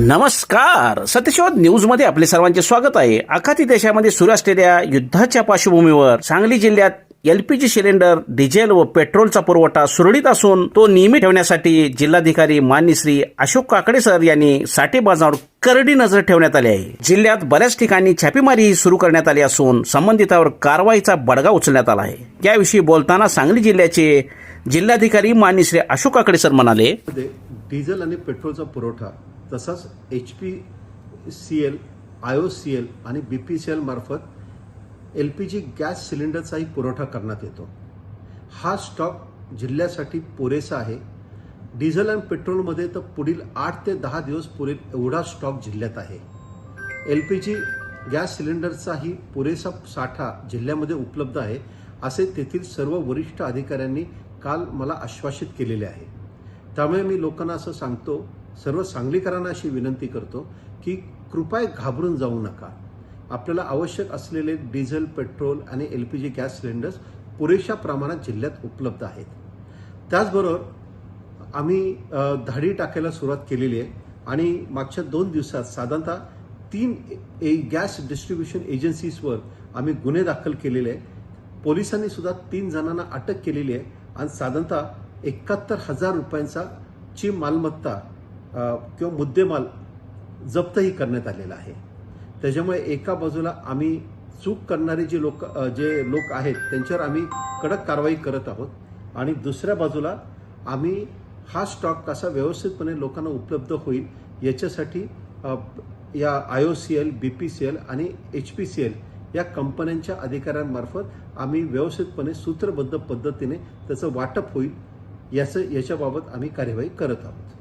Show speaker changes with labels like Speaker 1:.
Speaker 1: नमस्कार. सत्यशोध न्यूजमध्ये आपले सर्वांचे स्वागत आहे. आखाती देशामध्ये सुरू असलेल्या युद्धाच्या पार्श्वभूमीवर सांगली जिल्ह्यात एलपीजी सिलेंडर, डिझेल व पेट्रोलचा पुरवठा सुरळीत असून तो नियमित ठेवण्यासाठी जिल्हाधिकारी माननीय श्री अशोक काकडे सर यांनी साठेबाजारावर करडी नजर ठेवण्यात आली आहे. जिल्ह्यात बऱ्याच ठिकाणी छापेमारी सुरू करण्यात आली असून संबंधितांवर कारवाईचा बडगा उचलण्यात आला आहे. याविषयी बोलताना सांगली जिल्ह्याचे जिल्हाधिकारी माननीय श्री अशोक काकडे सर म्हणाले,
Speaker 2: डिझेल आणि पेट्रोलचा पुरवठा तसाच HPCL, IOCL आणि BPCL मार्फत LPG गॅस सिलेंडरचाही पुरवठा करण्यात येतो. हा स्टॉक जिल्ह्यासाठी पुरेसा आहे. डिझेल आणि पेट्रोलमध्ये तर पुढील 8 ते 10 दिवस पुरेल एवढा स्टॉक जिल्ह्यात आहे. LPG गॅस सिलेंडरचाही पुरेसा साठा जिल्ह्यामध्ये उपलब्ध आहे असे तेथील सर्व वरिष्ठ अधिकाऱ्यांनी काल मला आश्वासित केलेले आहे. त्यामुळे मी लोकांना असं सांगतो, सर्व सांगलीकरांना अशी विनंती करतो की कृपया घाबरून जाऊ नका. आपल्याला आवश्यक असलेले डिझेल, पेट्रोल आणि LPG गॅस सिलेंडर्स पुरेशा प्रमाणात जिल्ह्यात उपलब्ध आहेत. त्याचबरोबर आम्ही धाडी टाकायला सुरुवात केलेली आहे आणि मागच्या 2 दिवसात साधारणतः 3 गॅस डिस्ट्रीब्युशन एजन्सीजवर आम्ही गुन्हे दाखल केलेले आहे. पोलिसांनी सुद्धा 3 जणांना अटक केलेली आहे आणि साधारणतः 71,000 रुपयांची मालमत्ता किंवा मुद्देमाल जप्तही करण्यात आलेला आहे. त्याच्यामुळे एका बाजूला आम्ही चूक करणारे जे लोक आहेत त्यांच्यावर आम्ही कडक कारवाई करत आहोत आणि दुसऱ्या बाजूला आम्ही हा स्टॉक कसा व्यवस्थितपणे लोकांना उपलब्ध होईल याच्यासाठी या IOCL, BPCL आणि HPCL या कंपन्यांच्या अधिकाऱ्यांमार्फत आम्ही व्यवस्थितपणे सूत्रबद्ध पद्धतीने त्याचं वाटप होईल याच्याबाबत आम्ही कार्यवाही करत आहोत.